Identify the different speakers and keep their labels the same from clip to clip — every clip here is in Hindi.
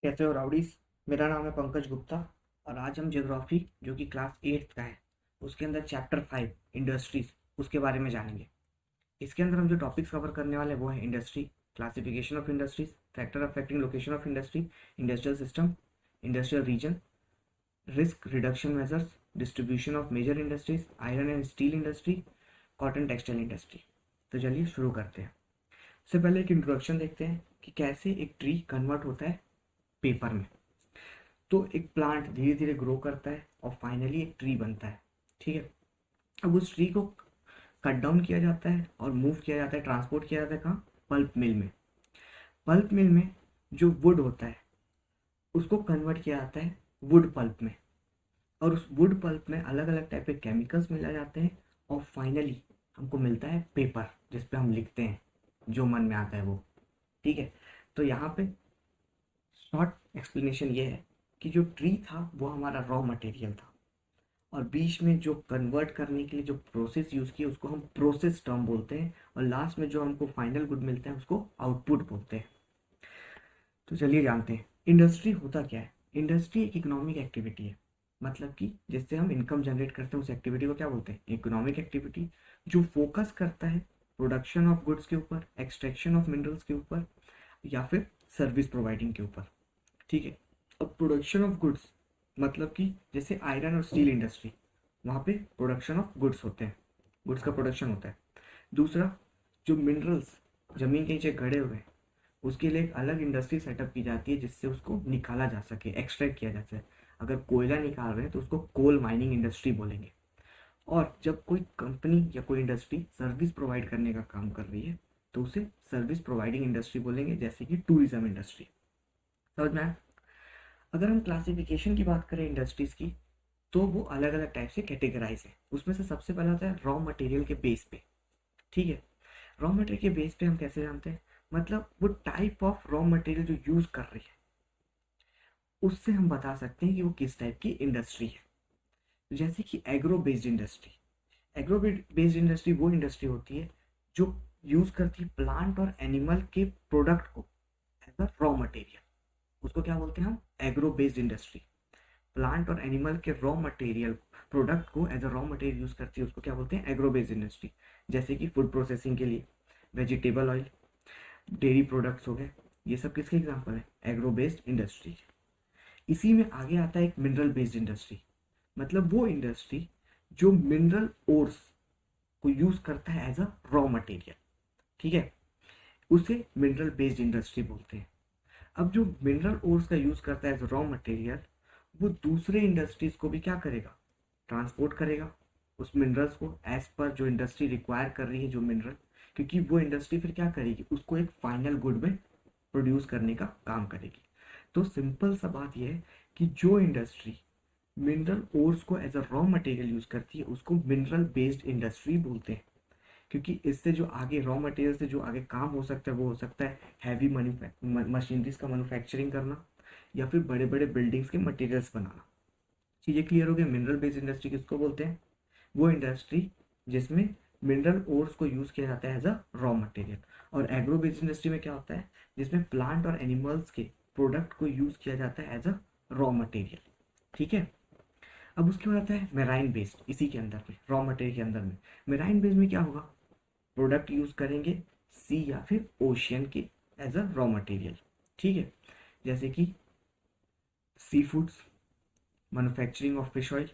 Speaker 1: कैसे हो राउडीज। मेरा नाम है पंकज गुप्ता और आज हम ज्योग्राफी जो कि क्लास 8 का है उसके अंदर चैप्टर 5 इंडस्ट्रीज उसके बारे में जानेंगे। इसके अंदर हम जो टॉपिक्स कवर करने वाले हैं वो है industry, classification of industries, factor affecting location of industry, industrial system, industrial region, risk reduction measures, distribution of major industries, iron and steel industry, cotton textile industry. तो चलिए शुरू करते हैं। सबसे पहले एक इंट्रोडक्शन देखते हैं कि कैसे एक ट्री कन्वर्ट होता है पेपर में। तो एक प्लांट धीरे धीरे ग्रो करता है और फाइनली एक ट्री बनता है। ठीक है। अब उस ट्री को कट डाउन किया जाता है और मूव किया जाता है, ट्रांसपोर्ट किया जाता है कहाँ? पल्प मिल में। पल्प मिल में जो वुड होता है उसको कन्वर्ट किया जाता है वुड पल्प में, और उस वुड पल्प में अलग अलग टाइप के केमिकल्स मिलाए जाते हैं और फाइनली हमको मिलता है पेपर जिस पे हम लिखते हैं जो मन में आता है वो। ठीक है। तो यहाँ पे शॉर्ट एक्सप्लेनेशन ये है कि जो ट्री था वो हमारा रॉ मटेरियल था, और बीच में जो कन्वर्ट करने के लिए जो प्रोसेस यूज़ की उसको हम प्रोसेस टर्म बोलते हैं, और लास्ट में जो हमको फाइनल गुड मिलता है उसको आउटपुट बोलते हैं। तो चलिए जानते हैं इंडस्ट्री होता क्या है। इंडस्ट्री एक इकोनॉमिक एक्टिविटी है, मतलब कि जिससे हम इनकम जनरेट करते हैं उस एक्टिविटी को क्या बोलते हैं? Economic activity. जो फोकस करता है प्रोडक्शन ऑफ गुड्स के ऊपर, एक्सट्रैक्शन ऑफ मिनरल्स के ऊपर, या फिर सर्विस प्रोवाइडिंग के ऊपर। ठीक है। अब प्रोडक्शन ऑफ गुड्स मतलब कि जैसे आयरन और स्टील इंडस्ट्री, वहाँ पे प्रोडक्शन ऑफ गुड्स होते हैं, गुड्स का प्रोडक्शन होता है। दूसरा, जो मिनरल्स जमीन के नीचे गड़े हुए हैं उसके लिए एक अलग इंडस्ट्री सेटअप की जाती है जिससे उसको निकाला जा सके, एक्सट्रैक्ट किया जा सके। अगर कोयला निकाल रहे हैं तो उसको कोल माइनिंग इंडस्ट्री बोलेंगे। और जब कोई कंपनी या कोई इंडस्ट्री सर्विस प्रोवाइड करने का काम कर रही है तो उसे सर्विस प्रोवाइडिंग इंडस्ट्री बोलेंगे, जैसे कि टूरिज्म इंडस्ट्री। समझ में आया? अगर हम क्लासिफिकेशन की बात करें इंडस्ट्रीज की, तो वो अलग अलग टाइप से कैटेगराइज है। उसमें से सबसे पहला होता है रॉ मटेरियल के बेस पे। ठीक है। रॉ मटेरियल के बेस पे हम कैसे जानते हैं? मतलब वो टाइप ऑफ रॉ मटेरियल जो यूज कर रही है उससे हम बता सकते हैं कि वो किस टाइप की इंडस्ट्री है। जैसे कि agro based industry. Agro based industry वो इंडस्ट्री होती है जो यूज करती है प्लांट और एनिमल के प्रोडक्ट को एज अ रॉ मटेरियल। उसको क्या बोलते हैं हम? Agro based industry. प्लांट और एनिमल के रॉ मटेरियल प्रोडक्ट को as a raw material use करती है उसको क्या बोलते हैं? Agro based industry. जैसे कि फूड प्रोसेसिंग के लिए वेजिटेबल ऑयल, डेयरी प्रोडक्ट्स हो गए, ये सब किसके एग्जांपल है? Agro based industry. इसी में आगे आता है एक मिनरल बेस्ड इंडस्ट्री। मतलब वो इंडस्ट्री जो मिनरल ओर्स को यूज करता है एज अ रॉ मटेरियल। ठीक है। उसे मिनरल बेस्ड इंडस्ट्री बोलते हैं। अब जो मिनरल ओर्स का यूज करता है एज रॉ मटेरियल, वो दूसरे इंडस्ट्रीज को भी क्या करेगा? ट्रांसपोर्ट करेगा उस मिनरल्स को एज पर जो इंडस्ट्री रिक्वायर कर रही है जो मिनरल, क्योंकि वो इंडस्ट्री फिर क्या करेगी? उसको एक फाइनल गुड में प्रोड्यूस करने का काम करेगी। तो सिंपल सा बात यह है कि जो इंडस्ट्री मिनरल ओर्स को as a raw material use करती है उसको मिनरल बेस्ड इंडस्ट्री बोलते हैं, क्योंकि इससे जो आगे रॉ मटेरियल से जो आगे काम हो सकता है वो हो सकता है हैवी मशीनरीज का मैन्युफैक्चरिंग करना, या फिर बड़े बड़े बिल्डिंग्स के मटेरियल्स बनाना। चीज़ें क्लियर हो गया? मिनरल बेस्ड इंडस्ट्री किसको बोलते हैं? वो इंडस्ट्री जिसमें मिनरल ओर्स को यूज किया जाता है एज अ रॉ मटेरियल। और एग्रो बेस्ड इंडस्ट्री में क्या होता है? जिसमें प्लांट और एनिमल्स के प्रोडक्ट को यूज किया जाता है एज अ रॉ मटेरियल। ठीक है। अब उसके बाद आता है मेराइन बेस्ड, इसी के अंदर में रॉ मटेरियल के अंदर में। मेराइन बेस्ड में क्या होगा? प्रोडक्ट यूज करेंगे सी या फिर ओशियन के एज अ रॉ मटेरियल। ठीक है। जैसे कि sea foods, manufacturing of fish oil.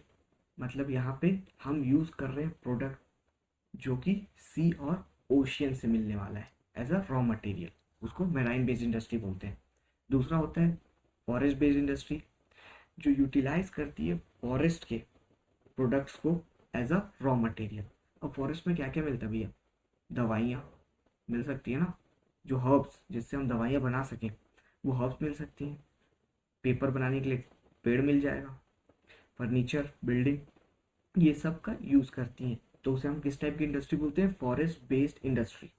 Speaker 1: मतलब यहाँ पे हम यूज कर रहे हैं प्रोडक्ट जो कि सी और ओशियन से मिलने वाला है एज अ रॉ मटेरियल, उसको मेराइन बेस्ड इंडस्ट्री बोलते हैं। दूसरा होता है फॉरेस्ट बेस्ड इंडस्ट्री, जो यूटिलाइज करती है फॉरेस्ट के प्रोडक्ट्स को एज अ रॉ मटेरियल। अब फॉरेस्ट में क्या क्या मिलता है भैया? दवाइयाँ मिल सकती है ना, जो हर्ब्स जिससे हम दवाइयाँ बना सकें वो हर्ब्स मिल सकती हैं। पेपर बनाने के लिए पेड़ मिल जाएगा। फर्नीचर, बिल्डिंग, ये सब का यूज़ करती हैं। तो उसे हम किस टाइप की इंडस्ट्री बोलते हैं? फॉरेस्ट बेस्ड इंडस्ट्री,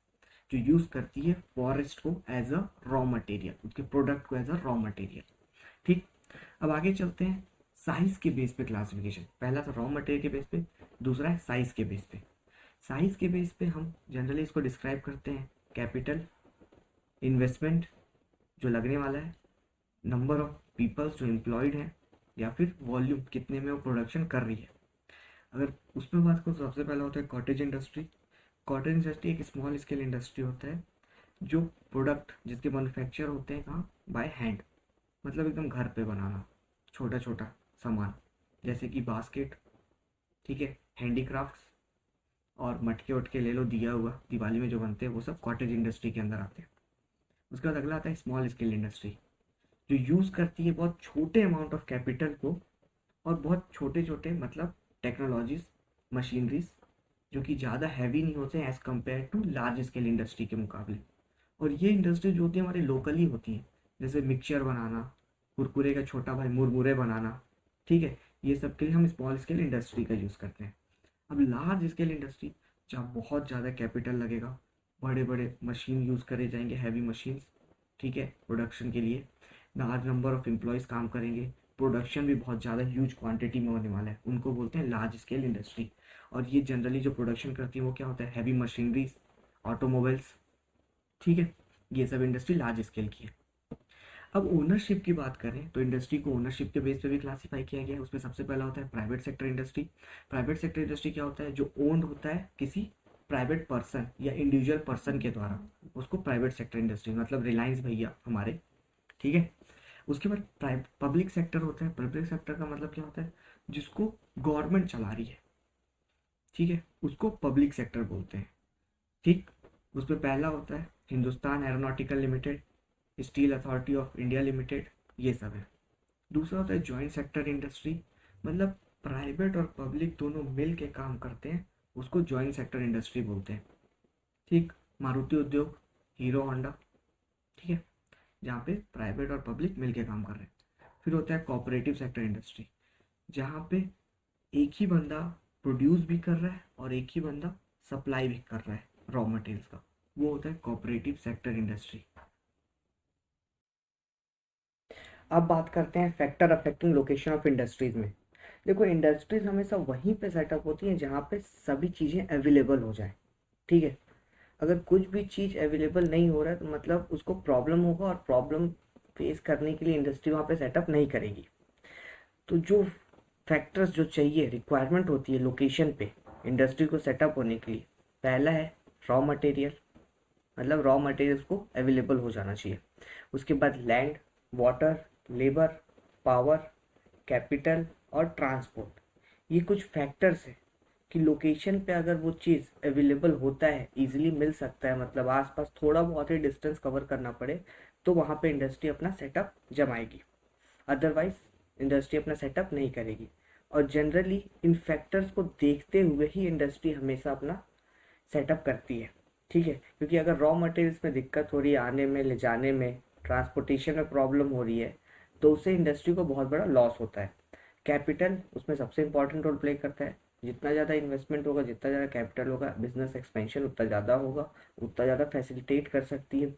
Speaker 1: जो यूज़ करती है फॉरेस्ट को एज अ रॉ मटेरियल, उसके प्रोडक्ट को एज अ रॉ मटेरियल। ठीक। अब आगे चलते हैं साइज के बेस पे क्लासिफिकेशन। पहला था रॉ मटेरियल के बेस पे, दूसरा है साइज के बेस पे। साइज के बेस पे हम जनरली इसको डिस्क्राइब करते हैं कैपिटल, इन्वेस्टमेंट जो लगने वाला है, नंबर ऑफ पीपल्स जो एम्प्लॉयड हैं, या फिर वॉल्यूम कितने में वो प्रोडक्शन कर रही है। अगर उसमें बात करूँ, सबसे पहला होता है कॉटेज इंडस्ट्री। कॉटेज इंडस्ट्री एक स्मॉल स्केल इंडस्ट्री होता है जो प्रोडक्ट जिसके मैन्युफैक्चर होते हैं कहाँ, बाय हैंड, मतलब एकदम घर पे बनाना छोटा छोटा सामान, जैसे कि बास्केट, ठीक है, हैंडीक्राफ्ट्स और मटके वटके ले लो, दिया हुआ दिवाली में जो बनते हैं वो सब कॉटेज इंडस्ट्री के अंदर आते हैं। उसके बाद अगला आता है स्मॉल स्केल इंडस्ट्री, जो यूज़ करती है बहुत छोटे अमाउंट ऑफ कैपिटल को और बहुत छोटे छोटे मतलब टेक्नोलॉजीज, मशीनरीज, जो कि ज़्यादा हैवी नहीं होते हैं as compare to large scale industry के मुकाबले। और ये इंडस्ट्री जो होती है हमारी लोकली होती है, जैसे मिक्सचर बनाना, कुरकुरे का छोटा भाई मुरमुरे बनाना, ठीक है, ये सब के लिए हम स्मॉल स्केल इंडस्ट्री का यूज़ करते हैं। अब लार्ज स्केल इंडस्ट्री, जहाँ बहुत ज़्यादा कैपिटल लगेगा, बड़े बड़े मशीन यूज़ करे जाएंगे, हैवी मशीन्स, ठीक है, प्रोडक्शन के लिए लार्ज नंबर ऑफ एम्प्लॉयज़ काम करेंगे, प्रोडक्शन भी बहुत ज़्यादा ह्यूज क्वांटिटी में होने वाला है, उनको बोलते हैं लार्ज स्केल इंडस्ट्री। और ये जनरली जो प्रोडक्शन करती है वो क्या होता है, हैवी मशीनरीज, ऑटोमोबाइल्स, ठीक है, ये सब इंडस्ट्री लार्ज स्केल की है। अब ओनरशिप की बात करें तो इंडस्ट्री को ओनरशिप के बेस पे भी क्लासीफाई किया गया है। उसमें सबसे पहला होता है private sector industry. Private sector industry क्या होता है, जो ओन्ड होता है किसी प्राइवेट पर्सन या इंडिविजुअल पर्सन के द्वारा, उसको प्राइवेट सेक्टर इंडस्ट्री, मतलब रिलायंस भैया हमारे, ठीक है। उसके बाद पब्लिक सेक्टर होता है। पब्लिक सेक्टर का मतलब क्या होता है, जिसको गवर्नमेंट चला रही है, ठीक है, उसको पब्लिक सेक्टर बोलते हैं, ठीक। उसमें पहला होता है Hindustan aeronautical limited, steel authority of India limited, ये सब है। दूसरा होता है जॉइंट सेक्टर इंडस्ट्री, मतलब प्राइवेट और पब्लिक दोनों मिल के काम करते हैं, उसको जॉइंट सेक्टर इंडस्ट्री बोलते हैं, ठीक। मारुति उद्योग, हीरो होंडा, ठीक है, जहाँ पे प्राइवेट और पब्लिक मिल के काम कर रहे हैं। फिर होता है कोऑपरेटिव सेक्टर इंडस्ट्री, जहाँ पे एक ही बंदा प्रोड्यूस भी कर रहा है और एक ही बंदा सप्लाई भी कर रहा है रॉ मटेरियल्स का, वो होता है कोऑपरेटिव सेक्टर इंडस्ट्री। अब बात करते हैं factor affecting location of industries में। देखो, इंडस्ट्रीज हमेशा वहीं पे सेटअप होती हैं जहाँ पे सभी चीज़ें अवेलेबल हो जाए, ठीक है। अगर कुछ भी चीज़ अवेलेबल नहीं हो रहा है तो मतलब उसको प्रॉब्लम होगा, और प्रॉब्लम फेस करने के लिए इंडस्ट्री वहाँ पे सेटअप नहीं करेगी। तो जो फैक्टर्स जो चाहिए, रिक्वायरमेंट होती है लोकेशन पे इंडस्ट्री को सेटअप होने के लिए, पहला है रॉ मटेरियल, मतलब रॉ मटेरियल्स को अवेलेबल हो जाना चाहिए। उसके बाद land, water, labour, power, capital और ट्रांसपोर्ट, ये कुछ फैक्टर्स हैं कि लोकेशन पे अगर वो चीज़ अवेलेबल होता है, इजीली मिल सकता है, मतलब आसपास थोड़ा बहुत ही डिस्टेंस कवर करना पड़े, तो वहाँ पे इंडस्ट्री अपना सेटअप जमाएगी, अदरवाइज इंडस्ट्री अपना सेटअप नहीं करेगी। और जनरली इन फैक्टर्स को देखते हुए ही इंडस्ट्री हमेशा अपना सेटअप करती है, ठीक है। क्योंकि अगर रॉ मटेरियल्स में दिक्कत हो रही है, आने में, ले जाने में, ट्रांसपोर्टेशन में प्रॉब्लम हो रही है, तो उससे इंडस्ट्री को बहुत बड़ा लॉस होता है। कैपिटल उसमें सबसे इंपॉर्टेंट रोल प्ले करता है। जितना ज़्यादा इन्वेस्टमेंट होगा, जितना ज़्यादा कैपिटल होगा, बिजनेस एक्सपेंशन उतना ज़्यादा होगा, उतना ज़्यादा फैसिलिटेट कर सकती है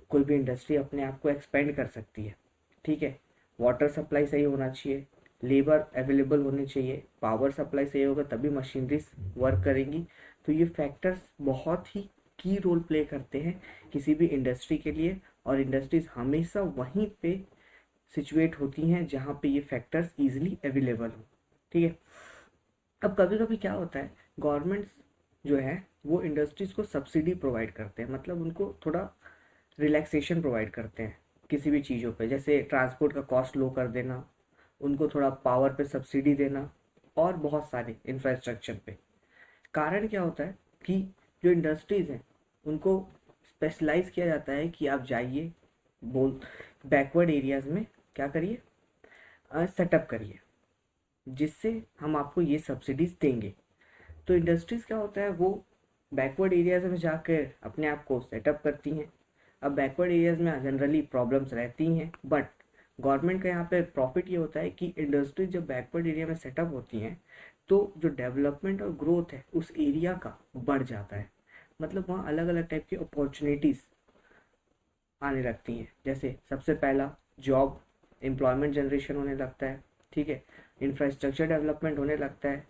Speaker 1: कोई भी इंडस्ट्री, अपने आप को एक्सपेंड कर सकती है, ठीक है। वाटर सप्लाई सही होना चाहिए, लेबर अवेलेबल होनी चाहिए, पावर सप्लाई सही होगा तभी मशीनरीज वर्क करेंगी। तो ये फैक्टर्स बहुत ही की रोल प्ले करते हैं किसी भी इंडस्ट्री के लिए, और इंडस्ट्रीज हमेशा वहीं पे सिचुएट होती हैं जहाँ पे ये फैक्टर्स इजीली अवेलेबल हो, ठीक है। अब कभी कभी क्या होता है, गवर्नमेंट्स जो है वो इंडस्ट्रीज को सब्सिडी प्रोवाइड करते हैं, मतलब उनको थोड़ा रिलैक्सेशन प्रोवाइड करते हैं किसी भी चीज़ों पे, जैसे ट्रांसपोर्ट का कॉस्ट लो कर देना, उनको थोड़ा पावर पे सब्सिडी देना, और बहुत सारे इंफ्रास्ट्रक्चर पे। कारण क्या होता है कि जो इंडस्ट्रीज़ हैं उनको स्पेशलाइज किया जाता है कि आप जाइए, बोल बैकवर्ड एरियाज़ में क्या करिए, सेटअप करिए, जिससे हम आपको ये सब्सिडीज देंगे। तो इंडस्ट्रीज़ क्या होता है, वो बैकवर्ड एरियाज में जाकर अपने आप को सेटअप करती हैं। अब बैकवर्ड एरियाज में जनरली प्रॉब्लम्स रहती हैं, बट गवर्नमेंट का यहाँ पे प्रॉफिट ये होता है कि इंडस्ट्रीज जब बैकवर्ड एरिया में सेटअप होती हैं तो जो डेवलपमेंट और ग्रोथ है उस एरिया का बढ़ जाता है, मतलब वहाँ अलग अलग टाइप की अपॉर्चुनिटीज़ आने लगती हैं। जैसे सबसे पहला, जॉब एम्प्लॉयमेंट जनरेशन होने लगता है, ठीक है, इंफ्रास्ट्रक्चर डेवलपमेंट होने लगता है,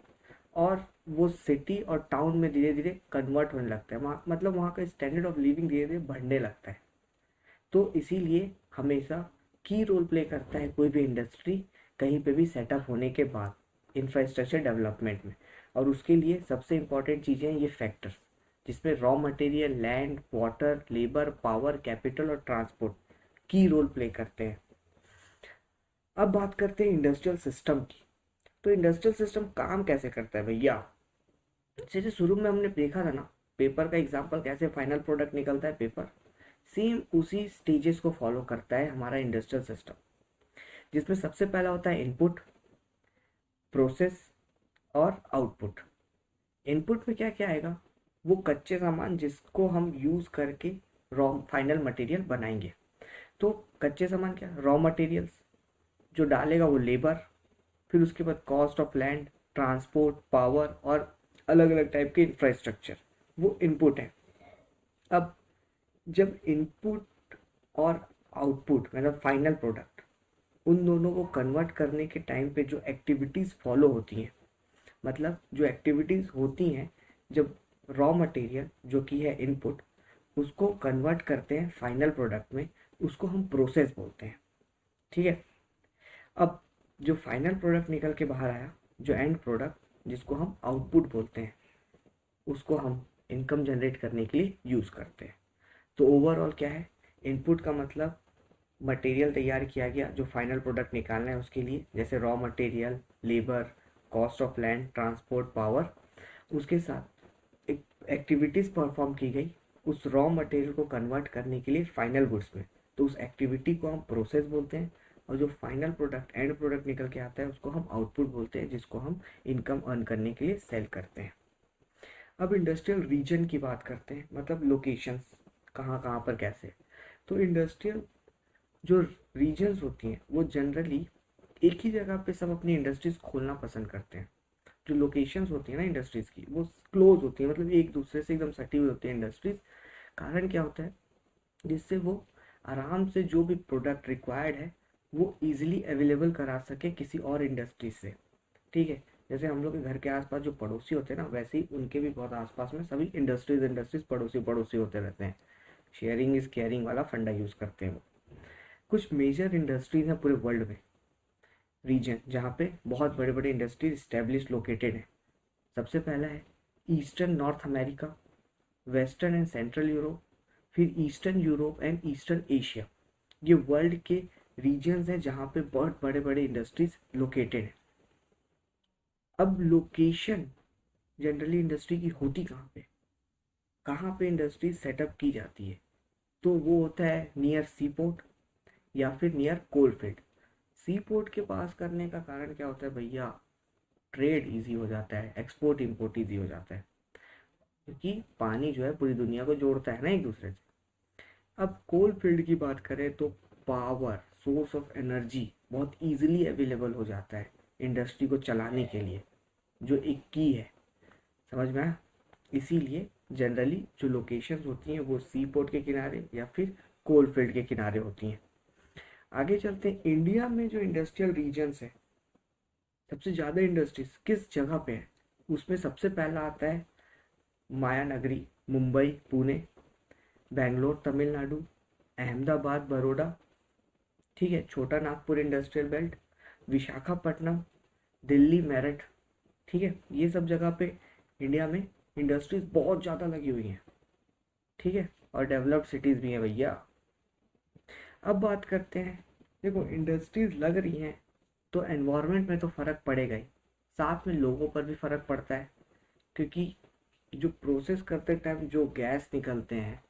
Speaker 1: और वो सिटी और टाउन में धीरे धीरे कन्वर्ट होने लगता है, वहाँ मतलब वहाँ का स्टैंडर्ड ऑफ लिविंग धीरे धीरे बढ़ने लगता है। तो इसीलिए हमेशा की रोल प्ले करता है कोई भी इंडस्ट्री कहीं पे भी सेटअप होने के बाद इंफ्रास्ट्रक्चर डेवलपमेंट में। और उसके लिए सबसे इम्पॉर्टेंट चीज़ें हैं ये फैक्टर्स, जिसमें raw material, land, water, labour, power, capital और ट्रांसपोर्ट की रोल प्ले करते हैं। अब बात करते हैं इंडस्ट्रियल सिस्टम की। तो इंडस्ट्रियल सिस्टम काम कैसे करता है भैया? जैसे शुरू में हमने देखा था ना, पेपर का एग्जाम्पल, कैसे फाइनल प्रोडक्ट निकलता है पेपर, सेम उसी स्टेजेस को फॉलो करता है हमारा इंडस्ट्रियल सिस्टम, जिसमें सबसे पहला होता है इनपुट, प्रोसेस और आउटपुट। इनपुट में क्या क्या आएगा? वो कच्चे सामान जिसको हम यूज करके रॉ फाइनल मटेरियल बनाएंगे। तो कच्चे सामान क्या? Raw materials. जो डालेगा वो लेबर, फिर उसके बाद cost of land, transport, power और अलग अलग टाइप के इंफ्रास्ट्रक्चर, वो इनपुट है। अब जब इनपुट और आउटपुट मतलब फाइनल प्रोडक्ट, उन दोनों को कन्वर्ट करने के टाइम पे जो एक्टिविटीज़ फॉलो होती हैं, मतलब जो एक्टिविटीज़ होती हैं जब रॉ मटेरियल जो कि है इनपुट, उसको कन्वर्ट करते हैं फाइनल प्रोडक्ट में, उसको हम प्रोसेस बोलते हैं। ठीक है। अब जो फाइनल प्रोडक्ट निकल के बाहर आया, जो एंड प्रोडक्ट जिसको हम आउटपुट बोलते हैं, उसको हम इनकम जनरेट करने के लिए यूज़ करते हैं। तो ओवरऑल क्या है? इनपुट का मतलब मटेरियल तैयार किया गया जो फाइनल प्रोडक्ट निकालना है उसके लिए, जैसे raw material, labour, cost of land, transport, power. उसके साथ एक एक्टिविटीज़ परफॉर्म की गई उस रॉ मटेरियल को कन्वर्ट करने के लिए फाइनल गुड्स में, तो उस एक्टिविटी को हम प्रोसेस बोलते हैं। और जो फाइनल प्रोडक्ट, एंड प्रोडक्ट निकल के आता है, उसको हम आउटपुट बोलते हैं, जिसको हम इनकम अर्न करने के लिए सेल करते हैं। अब इंडस्ट्रियल रीजन की बात करते हैं, मतलब लोकेशंस, कहाँ कहाँ पर कैसे। तो इंडस्ट्रियल जो रीजन्स होती हैं वो जनरली एक ही जगह पे सब अपनी इंडस्ट्रीज खोलना पसंद करते हैं। जो लोकेशंस होती है ना इंडस्ट्रीज की, वो क्लोज होती है, मतलब एक दूसरे से एकदम सटी हुई होती है इंडस्ट्रीज। कारण क्या होता है? जिससे वो आराम से जो भी प्रोडक्ट रिक्वायर्ड है वो इजीली अवेलेबल करा सके किसी और इंडस्ट्रीज से। ठीक है। जैसे हम लोग के घर के आसपास जो पड़ोसी होते हैं ना, वैसे ही उनके भी बहुत आसपास में सभी इंडस्ट्रीज इंडस्ट्रीज पड़ोसी पड़ोसी होते रहते हैं। शेयरिंग इज केयरिंग वाला फंडा यूज करते हैं वो। कुछ मेजर इंडस्ट्रीज हैं पूरे वर्ल्ड में, रीजन जहाँ पे बहुत बड़े बड़े इंडस्ट्रीज स्टैब्लिश लोकेटेड हैं। सबसे पहला है eastern North America, western and central Europe, फिर eastern Europe and eastern Asia. ये वर्ल्ड के रीजन्स हैं जहाँ पे बहुत बड़े बड़े इंडस्ट्रीज लोकेटेड हैं। अब लोकेशन जनरली इंडस्ट्री की होती कहाँ पे इंडस्ट्रीज सेटअप की जाती है? तो वो होता है नियर सी पोर्ट या फिर नियर कोल फील्ड। सी पोर्ट के पास करने का कारण क्या होता है भैया? ट्रेड इजी हो जाता है, एक्सपोर्ट इंपोर्ट इजी हो जाता है, क्योंकि पानी जो है पूरी दुनिया को जोड़ता है ना एक दूसरे से। अब कोल फील्ड की बात करें तो पावर, सोर्स ऑफ एनर्जी बहुत इजीली अवेलेबल हो जाता है इंडस्ट्री को चलाने के लिए, जो एक की है। समझ में आया? इसीलिए जनरली जो लोकेशंस होती हैं वो सी पोर्ट के किनारे या फिर कोल फील्ड के किनारे होती हैं। आगे चलते हैं, इंडिया में जो इंडस्ट्रियल रीजन्स है, सबसे ज़्यादा इंडस्ट्रीज किस जगह पे है? उसमें सबसे पहला आता है मायानगरी, मुंबई, पुणे, बेंगलोर तमिलनाडु, अहमदाबाद बड़ौदा, ठीक है, छोटा नागपुर इंडस्ट्रियल बेल्ट, विशाखापट्टनम, दिल्ली मेरठ। ठीक है, ये सब जगह पे इंडिया में इंडस्ट्रीज बहुत ज़्यादा लगी हुई हैं। ठीक है, और डेवलप्ड सिटीज़ भी हैं भैया। अब बात करते हैं, देखो इंडस्ट्रीज लग रही हैं तो एनवायरनमेंट में तो फ़र्क पड़ेगा ही, साथ में लोगों पर भी फ़र्क पड़ता है, क्योंकि जो प्रोसेस करते टाइम जो गैस निकलते हैं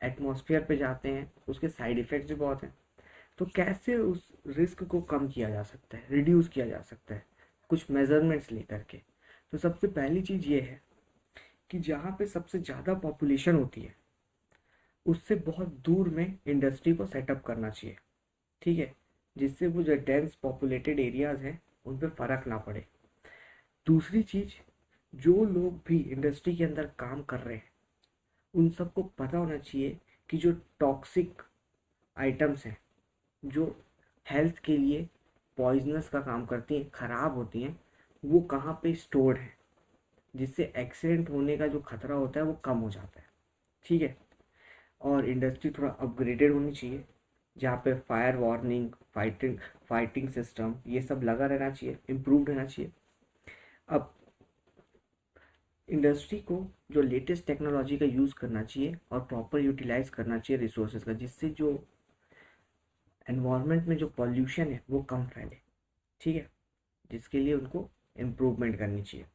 Speaker 1: एटमॉस्फेयर पे जाते हैं, उसके साइड इफ़ेक्ट्स भी बहुत हैं। तो कैसे उस रिस्क को कम किया जा सकता है, रिड्यूस किया जा सकता है, कुछ मेजरमेंट्स लेकर के। तो सबसे पहली चीज़ ये है कि जहाँ पे सबसे ज़्यादा पॉपुलेशन होती है उससे बहुत दूर में इंडस्ट्री को सेटअप करना चाहिए। ठीक है, जिससे वो जो डेंस पॉपुलेटेड एरियाज हैं उन पे फ़र्क ना पड़े। दूसरी चीज़, जो लोग भी इंडस्ट्री के अंदर काम कर रहे हैं उन सबको पता होना चाहिए कि जो टॉक्सिक आइटम्स हैं, जो हेल्थ के लिए पॉइजनस का काम करती हैं, ख़राब होती हैं, वो कहाँ पे स्टोर्ड हैं, जिससे एक्सीडेंट होने का जो खतरा होता है वो कम हो जाता है। ठीक है, और इंडस्ट्री थोड़ा अपग्रेडेड होनी चाहिए, जहाँ पे फायर वार्निंग, फाइटिंग सिस्टम ये सब लगा रहना चाहिए, इम्प्रूव रहना चाहिए। अब इंडस्ट्री को जो लेटेस्ट टेक्नोलॉजी का यूज़ करना चाहिए और प्रॉपर यूटिलाइज करना चाहिए रिसोर्सेज का, जिससे जो एनवायरनमेंट में जो पॉल्यूशन है वो कम फैले, ठीक है, जिसके लिए उनको इम्प्रूवमेंट करनी चाहिए।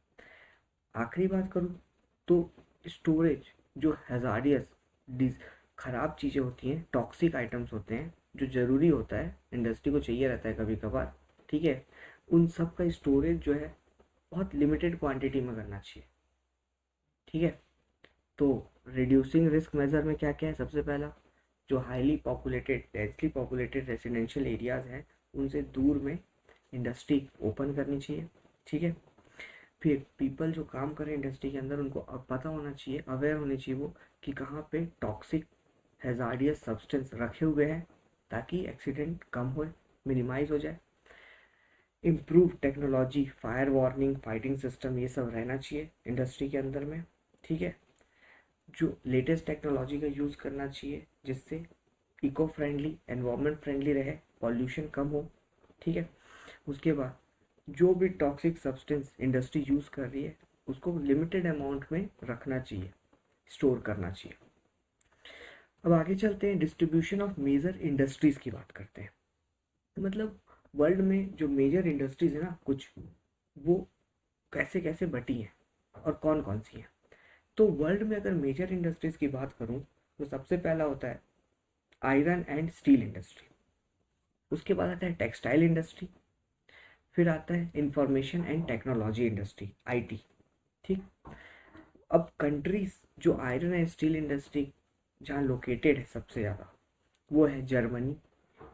Speaker 1: आखिरी बात करूँ तो स्टोरेज, जो हैजार्डियस डिस ख़राब चीज़ें होती हैं, टॉक्सिक आइटम्स होते हैं, जो ज़रूरी होता है, इंडस्ट्री को चाहिए रहता है कभी कभार, ठीक है, उन सब का स्टोरेज जो है बहुत लिमिटेड क्वांटिटी में करना चाहिए, ठीक है। तो रिड्यूसिंग रिस्क मेजर में क्या क्या है? सबसे पहला, जो highly populated densely populated residential areas हैं उनसे दूर में इंडस्ट्री ओपन करनी चाहिए, ठीक है। फिर पीपल जो काम कर रहे हैं इंडस्ट्री के अंदर, उनको अब पता होना चाहिए, अवेयर होने चाहिए वो कि कहाँ पे टॉक्सिक हैजार्डियस सब्सटेंस रखे हुए हैं, ताकि एक्सीडेंट कम हो, मिनिमाइज हो जाए। Improve technology, fire warning, fighting system ये सब रहना चाहिए इंडस्ट्री के अंदर में, ठीक है। जो लेटेस्ट टेक्नोलॉजी का यूज़ करना चाहिए जिससे इको फ्रेंडली, एनवायरनमेंट फ्रेंडली रहे, पॉल्यूशन कम हो, ठीक है। उसके बाद जो भी टॉक्सिक सब्सटेंस इंडस्ट्री यूज़ कर रही है उसको लिमिटेड अमाउंट में रखना चाहिए, स्टोर करना चाहिए। अब आगे चलते हैं, डिस्ट्रीब्यूशन ऑफ मेजर इंडस्ट्रीज़ की बात करते हैं। मतलब वर्ल्ड में जो मेजर इंडस्ट्रीज़ है ना कुछ, वो कैसे कैसे बटी हैं और कौन कौन सी हैं। तो वर्ल्ड में अगर मेजर इंडस्ट्रीज़ की बात करूँ तो सबसे पहला होता है आयरन एंड स्टील इंडस्ट्री, उसके बाद आता है टेक्सटाइल इंडस्ट्री, फिर आता है information and technology industry, IT, ठीक। अब कंट्रीज जो आयरन एंड स्टील इंडस्ट्री जहाँ लोकेटेड है सबसे ज़्यादा, वो है Germany,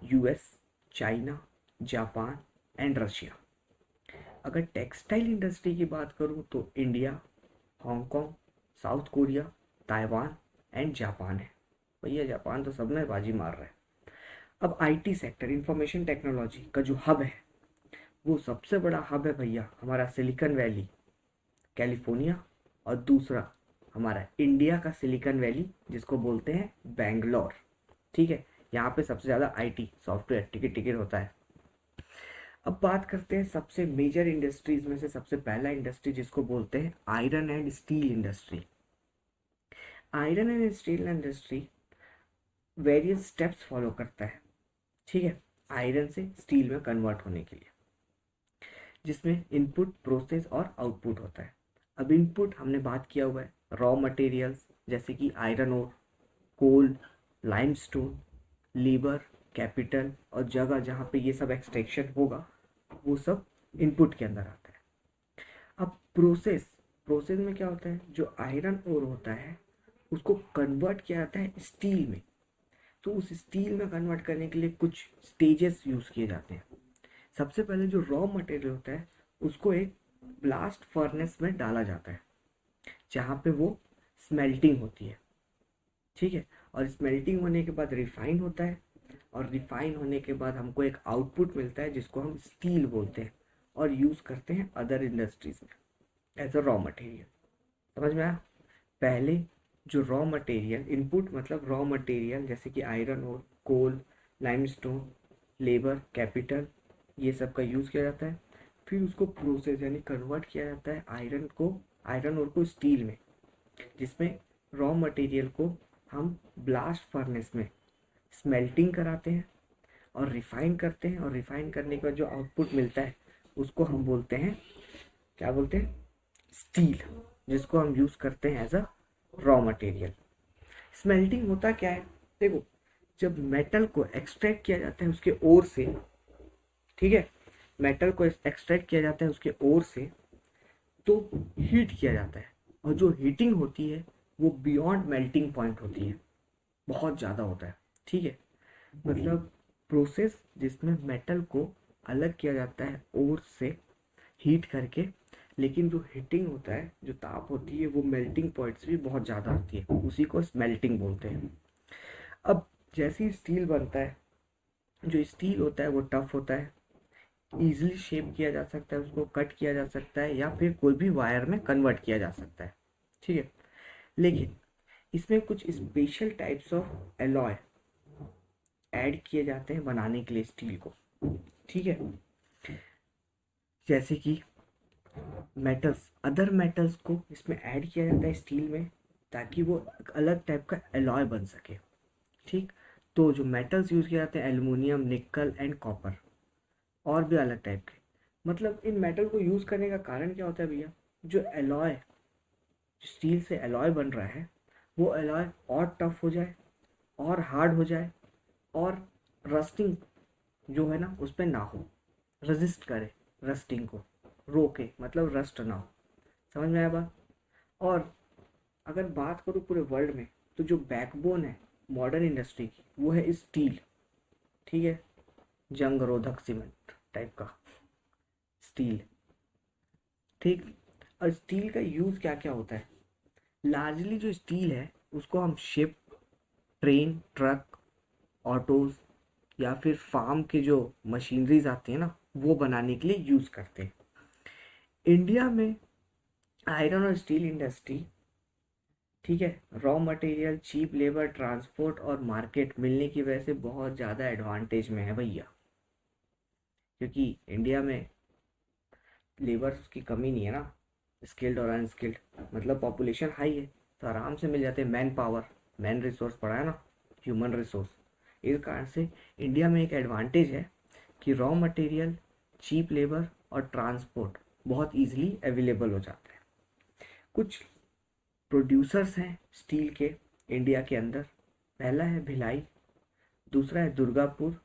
Speaker 1: US, China, Japan and Russia. अगर टेक्सटाइल इंडस्ट्री की बात करूँ तो India, Hong Kong, south Korea, Taiwan and Japan है। भैया जापान तो सब में बाजी मार रहा है। अब आईटी सेक्टर, इंफॉर्मेशन टेक्नोलॉजी का जो हब है, वो सबसे बड़ा हब है भैया हमारा सिलिकॉन वैली, कैलिफोर्निया, और दूसरा हमारा इंडिया का सिलिकॉन वैली जिसको बोलते हैं बैंगलोर, ठीक है। यहाँ पे सबसे ज़्यादा आईटी सॉफ्टवेयर टिकट टिकट होता है। अब बात करते हैं सबसे मेजर इंडस्ट्रीज में से सबसे पहला इंडस्ट्री जिसको बोलते हैं iron and steel industry. Iron and steel industry various steps follow करता है, ठीक है, आयरन से स्टील में कन्वर्ट होने के लिए, जिसमें इनपुट, प्रोसेस और आउटपुट होता है। अब इनपुट हमने बात किया हुआ है, रॉ मटेरियल्स जैसे कि आयरन ओर, कोल, लाइमस्टोन, लेबर, कैपिटल और जगह जहाँ पे ये सब एक्सट्रैक्शन होगा, वो सब इनपुट के अंदर आता है। अब प्रोसेस, प्रोसेस में क्या होता है, जो आयरन ओर होता है उसको कन्वर्ट किया जाता है स्टील में। तो उस स्टील में कन्वर्ट करने के लिए कुछ स्टेजेस यूज़ किए जाते हैं। सबसे पहले जो रॉ मटेरियल होता है उसको एक ब्लास्ट फर्नेस में डाला जाता है, जहाँ पे वो स्मेल्टिंग होती है, ठीक है। और स्मेल्टिंग होने के बाद रिफाइन होता है, और रिफाइन होने के बाद हमको एक आउटपुट मिलता है जिसको हम स्टील बोलते हैं और यूज़ करते हैं अदर इंडस्ट्रीज में एज अ रॉ मटेरियल। समझ में आया? पहले जो रॉ मटेरियल, इनपुट मतलब रॉ मटेरियल जैसे कि आयरन और कोल, लाइमस्टोन, लेबर, कैपिटल, ये सब का यूज़ किया जाता है। फिर उसको प्रोसेस यानी कन्वर्ट किया जाता है आयरन और को स्टील में, जिसमें रॉ मटेरियल को हम ब्लास्ट फर्नेस में स्मेल्टिंग कराते हैं और रिफाइन करते हैं, और रिफाइन करने के बाद जो आउटपुट मिलता है उसको हम बोलते हैं, क्या बोलते हैं, स्टील, जिसको हम यूज़ करते हैं as a raw material. Smelting होता क्या है? देखो, जब मेटल को एक्सट्रैक्ट किया जाता है उसके ओर से, ठीक है, मेटल को एक्सट्रैक्ट किया जाता है उसके ओर से, तो हीट किया जाता है, और जो हीटिंग होती है वो बियॉन्ड मेल्टिंग पॉइंट होती है, बहुत ज़्यादा होता है, ठीक है। मतलब प्रोसेस जिसमें मेटल को अलग किया जाता है ओर से हीट करके, लेकिन जो हीटिंग होता है, जो ताप होती है, वो मेल्टिंग पॉइंट से भी बहुत ज़्यादा होती है, उसी को स्मेल्टिंग बोलते हैं। अब जैसे ही स्टील बनता है, जो स्टील होता है वो टफ होता है, ईजिली शेप किया जा सकता है, उसको कट किया जा सकता है या फिर कोई भी वायर में कन्वर्ट किया जा सकता है, ठीक है। लेकिन इसमें कुछ special types of alloy add किए जाते हैं बनाने के लिए स्टील को, ठीक है। जैसे कि मेटल्स, अदर मेटल्स को इसमें ऐड किया जाता है स्टील में, ताकि वो एक अलग टाइप का एलॉय बन सके, ठीक। तो जो मेटल्स यूज़ किए जाते हैं एल्युमिनियम, निकल एंड कॉपर, और भी अलग टाइप के। मतलब इन मेटल को यूज़ करने का कारण क्या होता है भैया, जो एलॉय, स्टील से एलॉय बन रहा है, वो एलॉय और टफ हो जाए, और हार्ड हो जाए, और रस्टिंग जो है ना उस पर ना हो, रेजिस्ट करे, रस्टिंग को रोके, मतलब रस्ट ना हो। समझ में आया बात। और अगर बात करूँ पूरे वर्ल्ड में, तो जो बैकबोन है मॉडर्न इंडस्ट्री की वो है स्टील, ठीक है। जंग रोधक सीमेंट टाइप का स्टील, ठीक। और स्टील का यूज़ क्या क्या होता है, लार्जली जो स्टील है उसको हम शिप, ट्रेन, ट्रक, ऑटोज, या फिर फार्म के जो मशीनरीज आते हैं ना वो बनाने के लिए यूज़ करते हैं। इंडिया में आयरन और स्टील इंडस्ट्री, ठीक है, raw material, cheap labour, transport और मार्केट मिलने की वजह से बहुत ज़्यादा एडवांटेज में है भैया। क्योंकि इंडिया में लेबर्स की कमी नहीं है ना, स्किल्ड और अनस्किल्ड, मतलब पॉपुलेशन हाई है तो आराम से मिल जाते हैं। मैन पावर, मैन रिसोर्स पड़ा है ना, ह्यूमन रिसोर्स। इस कारण से इंडिया में एक एडवांटेज है कि रॉ मटेरियल, चीप लेबर और ट्रांसपोर्ट बहुत इजीली अवेलेबल हो जाता है। कुछ प्रोड्यूसर्स हैं स्टील के इंडिया के अंदर। पहला है भिलाई, दूसरा है दुर्गापुर,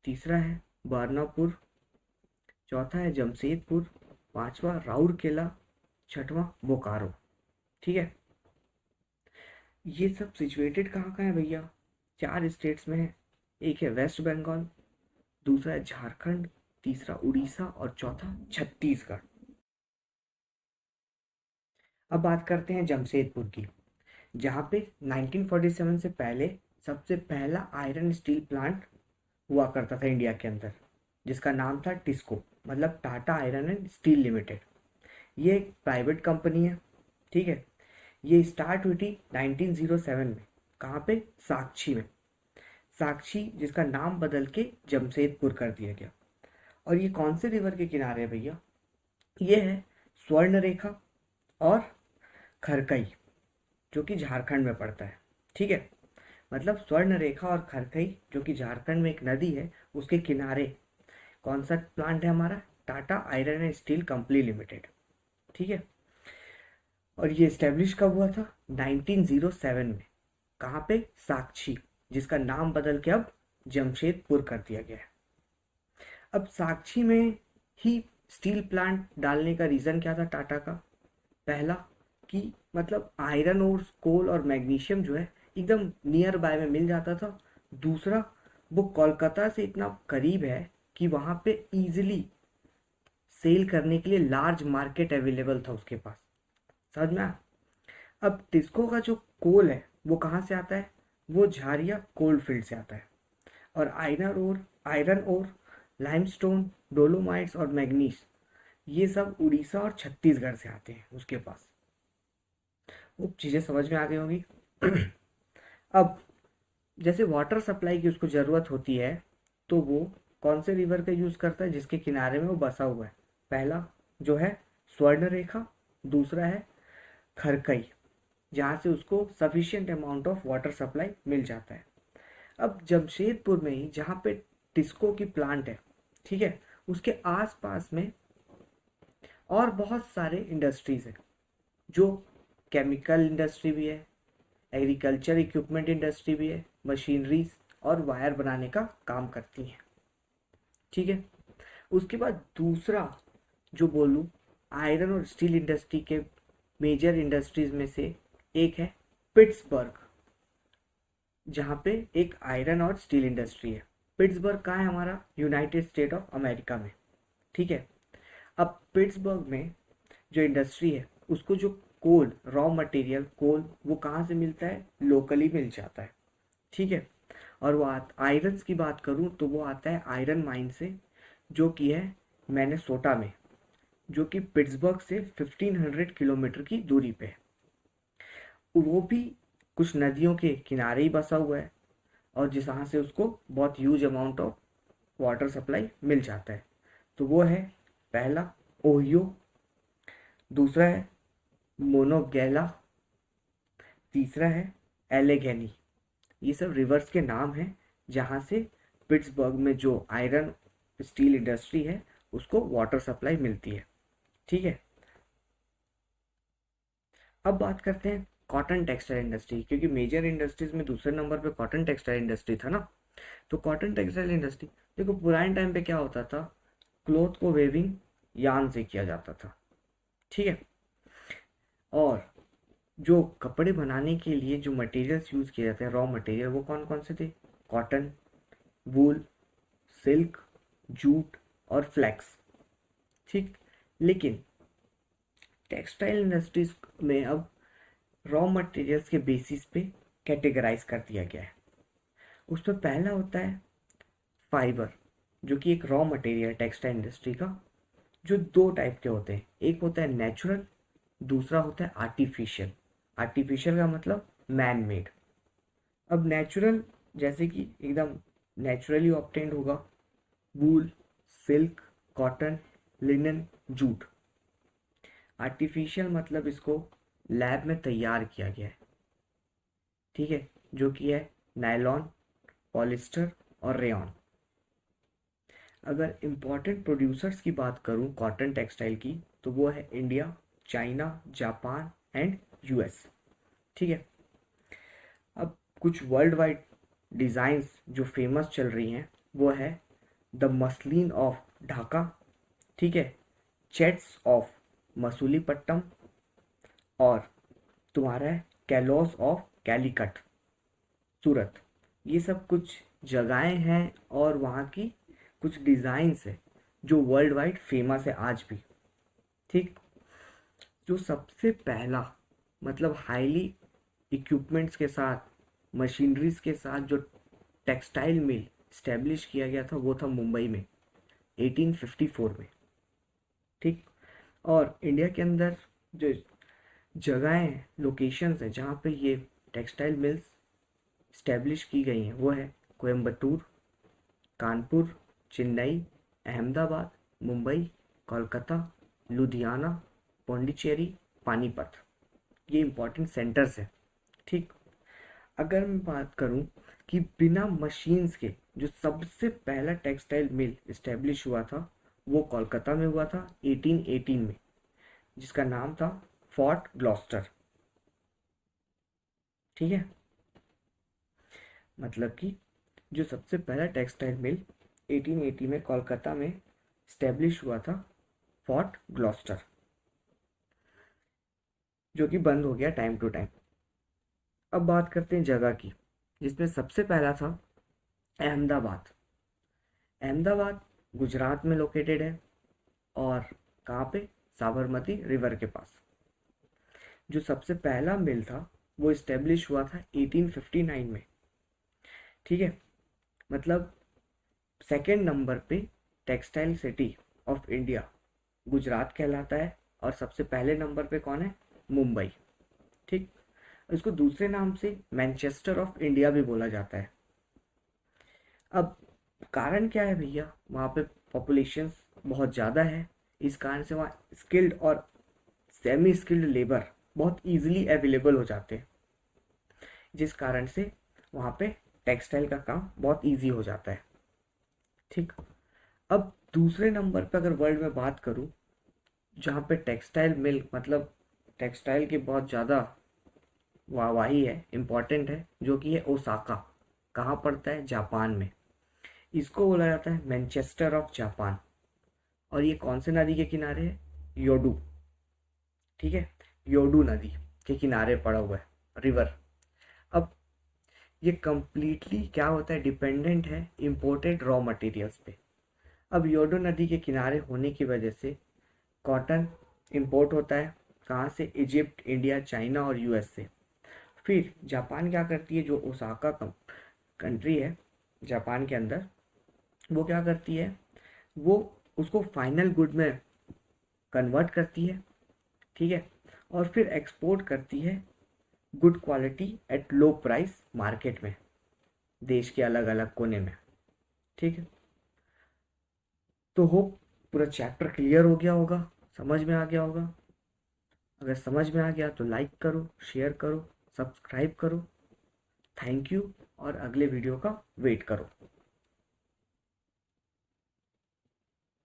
Speaker 1: तीसरा है बारनापुर, चौथा है जमशेदपुर, पांचवा राउरकेला, छठवां बोकारो, ठीक है। ये सब सिचुएटेड कहाँ कहाँ है भैया, 4 स्टेट्स में है। एक है वेस्ट बंगाल, दूसरा है झारखंड, तीसरा उड़ीसा और चौथा छत्तीसगढ़। अब बात करते हैं जमशेदपुर की, जहाँ पे 1947 से पहले सबसे पहला आयरन स्टील प्लांट हुआ करता था इंडिया के अंदर, जिसका नाम था टिस्को, मतलब Tata iron and steel limited. ये एक प्राइवेट कंपनी है, ठीक है। ये स्टार्ट हुई थी 1907 में। कहाँ पे, साक्षी में। साक्षी जिसका नाम बदल के जमशेदपुर कर दिया गया। और ये कौन से रिवर के किनारे है भैया, ये है स्वर्ण रेखा और खरकई, जो कि झारखंड में पड़ता है, ठीक है। मतलब स्वर्ण रेखा और खरकई जो कि झारखंड में एक नदी है, उसके किनारे कौन सा प्लांट है हमारा, Tata iron and steel company limited, ठीक है। और ये स्टेब्लिश कब हुआ था, 1907 में। कहाँ पे, साक्षी, जिसका नाम बदल के अब जमशेदपुर कर दिया गया है। अब साक्षी में ही स्टील प्लांट डालने का रीज़न क्या था टाटा का, पहला कि मतलब आयरन और कोल और मैग्नीशियम जो है एकदम नियर बाय में मिल जाता था। दूसरा, वो कोलकाता से इतना करीब है कि वहाँ पे इजीली सेल करने के लिए लार्ज मार्केट अवेलेबल था उसके पास। समझ में आया? अब टिस्को का जो कोल है वो कहाँ से आता है, वो झारिया कोल्ड फील्ड से आता है। और आयरन और लाइमस्टोन, डोलोमाइट्स और मैग्नीस, ये सब उड़ीसा और छत्तीसगढ़ से आते हैं उसके पास। वो चीज़ें समझ में आ गई होंगी। अब जैसे वाटर सप्लाई की उसको ज़रूरत होती है, तो वो कौन से रिवर का यूज़ करता है, जिसके किनारे में वो बसा हुआ है। पहला जो है स्वर्ण रेखा, दूसरा है खरकई, जहाँ से उसको sufficient amount of water supply मिल जाता है। अब जमशेदपुर में ही जहाँ पे टिस्को की प्लांट है, ठीक है, उसके आसपास में और बहुत सारे इंडस्ट्रीज़ हैं, जो केमिकल इंडस्ट्री भी है, एग्रीकल्चर इक्विपमेंट इंडस्ट्री भी है, मशीनरीज और वायर बनाने का काम करती हैं, ठीक है। उसके बाद दूसरा जो बोलूँ, आयरन और स्टील इंडस्ट्री के मेजर इंडस्ट्रीज में से एक है पिट्सबर्ग, जहाँ पे एक आयरन और स्टील इंडस्ट्री है। पिट्सबर्ग कहाँ है हमारा, यूनाइटेड स्टेट ऑफ अमेरिका में, ठीक है। अब पिट्सबर्ग में जो इंडस्ट्री है उसको जो कोल, रॉ मटेरियल कोल, वो कहाँ से मिलता है, लोकली मिल जाता है, ठीक है। और वो आयरन्स की बात करूँ तो वो आता है आयरन माइन से, जो कि है मैनेसोटा में, जो कि पिट्सबर्ग से 1500 किलोमीटर की दूरी पे है। वो भी कुछ नदियों के किनारे ही बसा हुआ है। और जहाँ से उसको बहुत huge amount of water supply मिल जाता है। तो वो है पहला ओहियो, दूसरा है मोनोगेला, तीसरा है एलेगेनी। ये सब रिवर्स के नाम हैं जहाँ से पिट्सबर्ग में जो आयरन स्टील इंडस्ट्री है उसको वाटर सप्लाई मिलती है। ठीक है, अब बात करते हैं कॉटन टेक्सटाइल इंडस्ट्री, क्योंकि मेजर इंडस्ट्रीज में दूसरे नंबर पे कॉटन टेक्सटाइल इंडस्ट्री था ना। तो कॉटन टेक्सटाइल इंडस्ट्री, देखो पुराने टाइम पे क्या होता था, क्लोथ को वेविंग यार्न से किया जाता था। ठीक है, और जो कपड़े बनाने के लिए जो मटेरियल्स यूज किए जाते हैं, रॉ मटेरियल, वो कौन कौन से थे? कॉटन, वूल, सिल्क, जूट और फ्लैक्स। ठीक, लेकिन टेक्सटाइल इंडस्ट्रीज में अब रॉ मटेरियल्स के बेसिस पे कैटेगराइज कर दिया गया है। उसमें पहला होता है फाइबर, जो कि एक रॉ मटेरियल टेक्सटाइल इंडस्ट्री का, जो दो टाइप के होते हैं। एक होता है नेचुरल, दूसरा होता है आर्टिफिशियल। आर्टिफिशियल का मतलब मैन मेड। अब नेचुरल जैसे कि एकदम नेचुरली ऑब्टेन्ड होगा, wool, silk, cotton, linen, jute. Artificial मतलब इसको लैब में तैयार किया गया है। ठीक है, जो कि है नायलॉन, पॉलिस्टर और रेयॉन। अगर इम्पोर्टेंट प्रोड्यूसर्स की बात करूं कॉटन टेक्सटाइल की, तो वो है India, China, Japan and US. ठीक है, अब कुछ वर्ल्ड वाइड डिज़ाइंस जो फेमस चल रही हैं वो है द मसलिन ऑफ ढाका, ठीक है, चेट्स ऑफ मसूलीपट्टम, और तुम्हारा है कैलोस ऑफ कैलीकट, सूरत। ये सब कुछ जगहें हैं और वहाँ की कुछ डिज़ाइंस है जो वर्ल्ड वाइड फेमस है आज भी। ठीक, जो सबसे पहला मतलब हाईली इक्विपमेंट्स के साथ, मशीनरीज के साथ जो टेक्सटाइल मिल स्टैब्लिश किया गया था वो था मुंबई में 1854 में। ठीक, और इंडिया के अंदर जो जगहें, लोकेशंस हैं जहाँ पे ये टेक्सटाइल मिल्स स्टैब्लिश की गई हैं वो है कोयम्बटूर, कानपुर, चेन्नई, अहमदाबाद, मुंबई, कोलकाता, लुधियाना, पौंडीचेरी, पानीपत। ये इंपॉर्टेंट सेंटर्स हैं। ठीक, अगर मैं बात करूं कि बिना मशीन्स के जो सबसे पहला टेक्सटाइल मिल इस्टेब्लिश हुआ था वो कोलकाता में हुआ था 1818 में, जिसका नाम था फोर्ट ग्लॉस्टर। ठीक है, मतलब कि जो सबसे पहला टेक्सटाइल मिल 1880 में कोलकाता में स्टैब्लिश हुआ था फोर्ट ग्लॉस्टर, जो कि बंद हो गया टाइम टू टाइम। अब बात करते हैं जगह की, जिसमें सबसे पहला था अहमदाबाद। अहमदाबाद गुजरात में लोकेटेड है, और कहाँ पे? साबरमती रिवर के पास। जो सबसे पहला मिल था वो इस्टेब्लिश हुआ था 1859 में। ठीक है, मतलब सेकेंड नंबर पे textile city of India Gujarat कहलाता है, और सबसे पहले नंबर पे कौन है? मुंबई। ठीक, इसको दूसरे नाम से मैनचेस्टर ऑफ इंडिया भी बोला जाता है। अब कारण क्या है भैया? वहाँ पे पॉपुलेशन बहुत ज़्यादा है, इस कारण से वहाँ स्किल्ड और सेमी स्किल्ड लेबर बहुत इजीली अवेलेबल हो जाते हैं, जिस कारण से वहाँ पे टेक्सटाइल का काम बहुत इजी हो जाता है। ठीक, अब दूसरे नंबर पे अगर वर्ल्ड में बात करूँ जहाँ पे टेक्सटाइल मिल मतलब टेक्सटाइल की बहुत ज़्यादा वाहवाही है, इम्पॉर्टेंट है, जो कि है ओसाका। कहाँ पड़ता है? जापान में। इसको बोला जाता है मैनचेस्टर ऑफ जापान। और ये कौन से नदी के किनारे है? योडू। ठीक है, योडू नदी के किनारे पड़ा हुआ है, रिवर। अब ये कंप्लीटली क्या होता है? डिपेंडेंट है इम्पोर्टेड रॉ मटेरियल्स पे। अब योडू नदी के किनारे होने की वजह से कॉटन इंपोर्ट होता है। कहाँ से? इजिप्ट, इंडिया, चाइना और यूएस से। फिर जापान क्या करती है, जो ओसाका कंट्री है जापान के अंदर, वो क्या करती है, वो उसको फाइनल गुड में कन्वर्ट करती है। ठीक है, और फिर एक्सपोर्ट करती है good quality at low price market में। देश के अलग अलग कोने में। ठीक है, तो होप पूरा चैप्टर क्लियर हो गया होगा, समझ में आ गया होगा। अगर समझ में आ गया तो लाइक करो, शेयर करो, सब्सक्राइब करो। थैंक यू, और अगले वीडियो का वेट करो।